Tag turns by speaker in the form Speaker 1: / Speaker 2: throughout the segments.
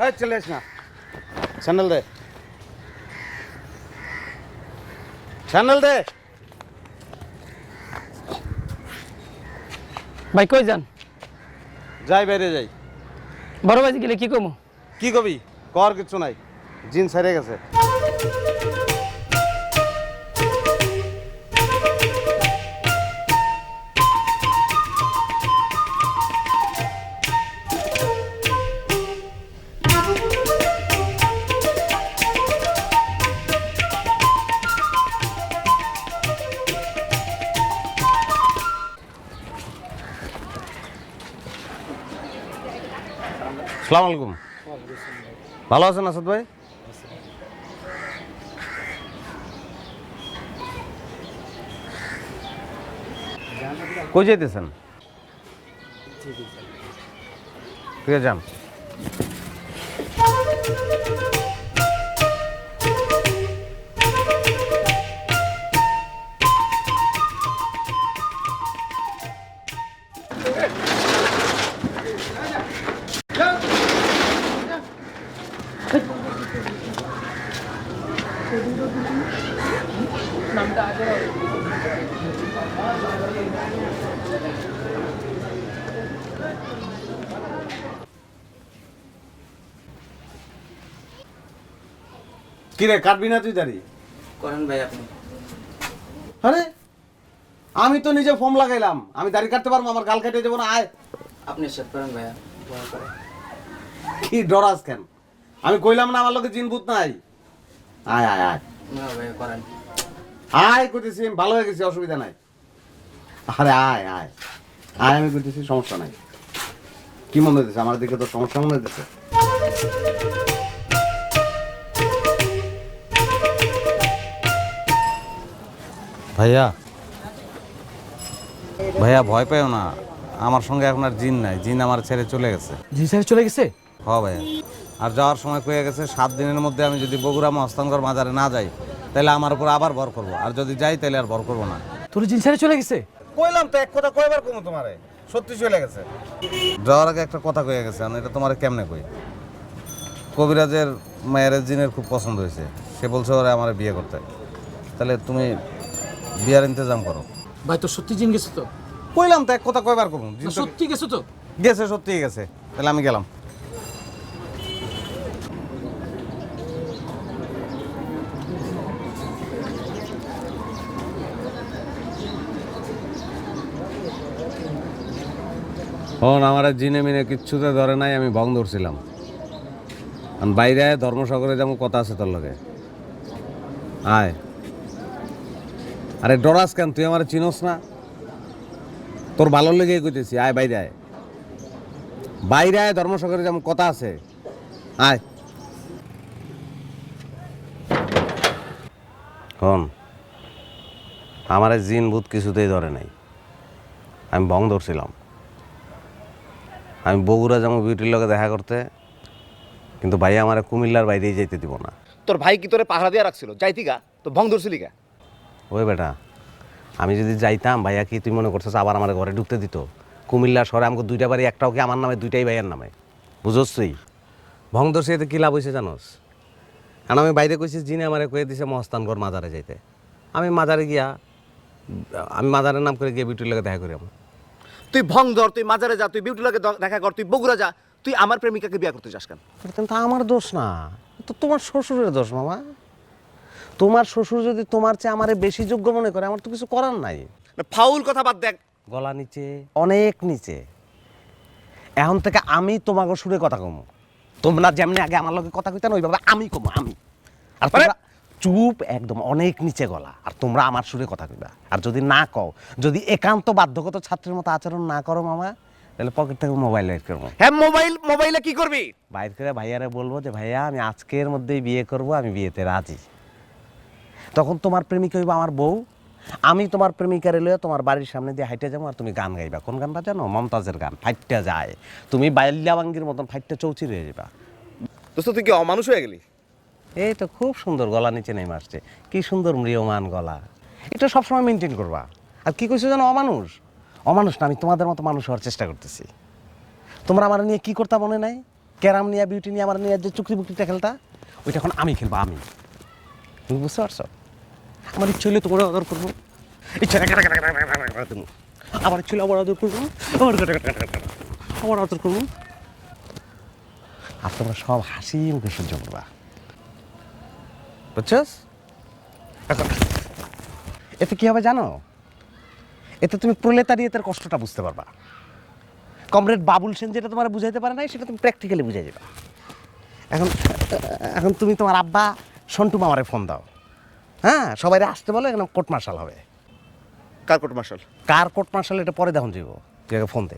Speaker 1: এই চলে আস না, স্যান্ডেল দে, স্যান্ডেল দে।
Speaker 2: ভাই কই যান?
Speaker 1: যাই, বাইরে যাই।
Speaker 2: বড় ভাই গেলে কি কমু?
Speaker 1: কি কবি? কর কিছু নাই, জিন্স হারিয়ে গেছে। আসসালামু আলাইকুম। ভালো আছেন আসাদ ভাই? কই যাইতেছেন? ঠিক আছে যান। কিরে কাটবি না তুই দাঁড়িয়ে?
Speaker 3: করেন ভাই আপনি।
Speaker 1: আরে আমি তো নিজে ফর্ম লাগাইলাম, আমি দাড়ি কাটতে পারবো? আমার গাল কেটে যাবো না? আয়।
Speaker 3: আপনি সেট করেন ভাইয়া।
Speaker 1: কি ডরাস কেন? আমি কইলাম না আমার লোকে জিন ভূত নাই। আয় আয় আয়
Speaker 3: না ভাইয়া করেন।
Speaker 1: আয়, কইতেছি আমি ভালো হয়ে গেছি, অসুবিধা নাই। আরে আয় আয় আয়, আমি কইতেছি সমস্যা নাই। কি মনে হইতেছে আমার দিকে? তো সমস্যা মনে হইতেছে? ভাইয়া ভাইয়া ভয় পেও না, আমার সঙ্গে এখন আর জিন নাই, জিন আমার ছেড়ে চলে গেছে।
Speaker 2: জি স্যার চলে গেছে?
Speaker 1: হ ভাইয়া, আর যাওয়ার সময় কয়ে গেছে 7 দিনের মধ্যে আমি যদি বগুড়া মহস্তানগর মাজারে না যাই তাহলে আমার উপর আবার ভর করবো, আর যদি যাই তাহলে আর ভর করবো না।
Speaker 2: তোর জিন স্যার চলে গেছে?
Speaker 1: কইলাম তো, এক কথা কয়বার কমু তোমারে, সত্যি চলে গেছে। যাওয়ার আগে একটা কথা কয়ে গেছে, আমি এটা তোমারে কেমনে কই। কবিরাজের মায়ের জিনের খুব পছন্দ হয়েছে, সে বলছে ওরা আমার বিয়ে করতে। তাহলে তুমি বিয়ার ইন্তজাম করো।
Speaker 2: ভাই তোর সত্যি জিন গেছে তো?
Speaker 1: কইলাম তো, এক কথা কয়বার কমু।
Speaker 2: সত্যি গেছে তো?
Speaker 1: গেছে, সত্যিই গেছে। তাহলে আমি গেলাম। আমার জিনে মিনে কিচ্ছুতে ধরে নাই, আমি ভং ধরছিলাম। আমি বাইরে আয়, ধর্মসাগরে যেমন কথা আছে তোর লগে। আয়। আরে ডরাস কেন? তুই আমার চিনোস না? তোর ভালো লেগে কইতেছি, আয় বাইরে আয়। বাইরে আয়, ধর্মসাগরে যেমন কথা আছে। আয়। হন, আমার জিন ভূত কিছুতেই ধরে নাই, আমি ভং ধরছিলাম। আমি বগুড়া যাবো বিউটির লগে দেখা করতে, কিন্তু ভাই আমার কুমিল্লার বাইরেই যাইতে দিব না।
Speaker 4: তোর ভাই কি তোরে পাহারা দিয়া রাখছিল? যাইতি গা তো ভং ধরছিলি গা?
Speaker 1: ওই বেটা, আমি যদি যাইতাম ভাইয়া কি তুই মনে করছিস আবার আমার ঘরে ঢুকতে দিত? কুমিল্লা শহরে আমাকে 2টা বাড়ি, একটাও কি আমার নামে, 2টাই ভাইয়ার নামে। বুঝোস তুই? ভং ধরছি এতে কী লাভ হয়েছে জানোস? কারণ আমি বাইরে কইছি জিনে আমারে কয়ে দিছে মহস্তানগড় মাজারে যাইতে। আমি মাজারে গিয়া, আমি মাজারের নাম করে গিয়ে বিউটির লগে দেখা করি। আমার
Speaker 4: তুই ভং ধর, তুই মাজারে যা, তুই বিউটি লাগে দেখা কর, তুই বগুড়া যা, তুই আমার প্রেমিকাকে বিয়ে করতে যাস কেন?
Speaker 1: কিন্তু আমার দোষ না, তো তোমার শ্বশুরের দোষ মামা। তোমার শ্বশুর যদি তোমার চেয়ে আমারে বেশি যোগ্য মনে করে, আমার তো কিছু করার নাই।
Speaker 4: ফাউল কথা বাদ দেখ।
Speaker 1: গলা নিচে, অনেক নিচে। এখন থেকে আমি তোমাকে সুরে কথা কমু। তোমরা যেমনি আগে আমার লগে কথা কইতা না, ওইভাবে আমি কমু, আমি। আর তোমরা চুপ একদম, অনেক নিচে গলা। আর তোমরা আমার সুরে কথা কইবা। আর যদি না কও, যদি একান্ত বাধ্যগত ছাত্রের মতো আচরণ না করো মামা, তাহলে পকেট থেকে মোবাইল বের করবো।
Speaker 4: হ্যাঁ, মোবাইলে কি করবি?
Speaker 1: বাইর করে ভাইয়ারে বলবো যে ভাইয়া আমি আজকের মধ্যেই বিয়ে করব, আমি বিয়েতে রাজি। তখন তোমার প্রেমিকা হইবা আমার বউ, আমি তোমার প্রেমিকারে লইয়া তোমার বাড়ির সামনে দিয়ে হাইটে যাবো, আর তুমি গান গাইবা। কোন গানটা জানো? মমতাজের গান, ফাইটটা যায়। তুমি বাইল্যাবাঙ্গির মতন ফাইটটা চৌচির হয়ে যাবা।
Speaker 4: দোস্ত তুই কি অমানুষ হয়ে গেলি?
Speaker 1: এই তো খুব সুন্দর গলা নিচে নেমে আসছে, কি সুন্দর ম্রিয়মান গলা। এটা সবসময় মেনটেন করবা। আর কি কইছো জানো? অমানুষ। অমানুষ না, আমি তোমাদের মতো মানুষ হওয়ার চেষ্টা করতেছি। তোমরা আমার নিয়ে কি করতা মনে নাই?
Speaker 5: ক্যারাম নিয়ে বিউটি নিয়ে আমার নিয়ে যে চুকরি বুকরিটা খেলতা ওইটা এখন আমি খেলবো আমি। তুমি বুঝতে পারছো? আমার ইচ্ছে হলে তোমার আদর করবো, ইচ্ছা দেবো, আবার ইচ্ছে হলে আবার আদর করবো, আবার আদর করবো, আর তোমরা সব হাসি মুখে সহ্য করবা, বুঝছস? এখন এতে কি হবে জানো? এতে তুমি প্রলেতারিয়েতের কষ্টটা বুঝতে পারবা। কমরেড বাবুল সেন যেটা তোমার বুঝাইতে পারে নাই সেটা তুমি প্র্যাকটিক্যালি বুঝাই যাবা। এখন এখন তুমি তোমার আব্বা সন্টু মামারে ফোন দাও, হ্যাঁ, সবাই আসতে বলো, এখানে কোর্ট মার্শাল হবে।
Speaker 4: কার কোর্ট মার্শাল?
Speaker 5: কার কোর্ট মার্শাল এটা পরে দেখুন যাবো, তুই আগে ফোন দে।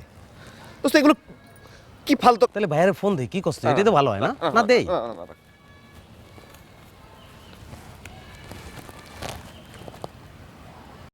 Speaker 4: দোস্ত এগুলো কি ফালতু।
Speaker 5: তাহলে ভাইয়ের ফোন দে, কি করছিস? এটাই তো ভালো হয় না? না দেই।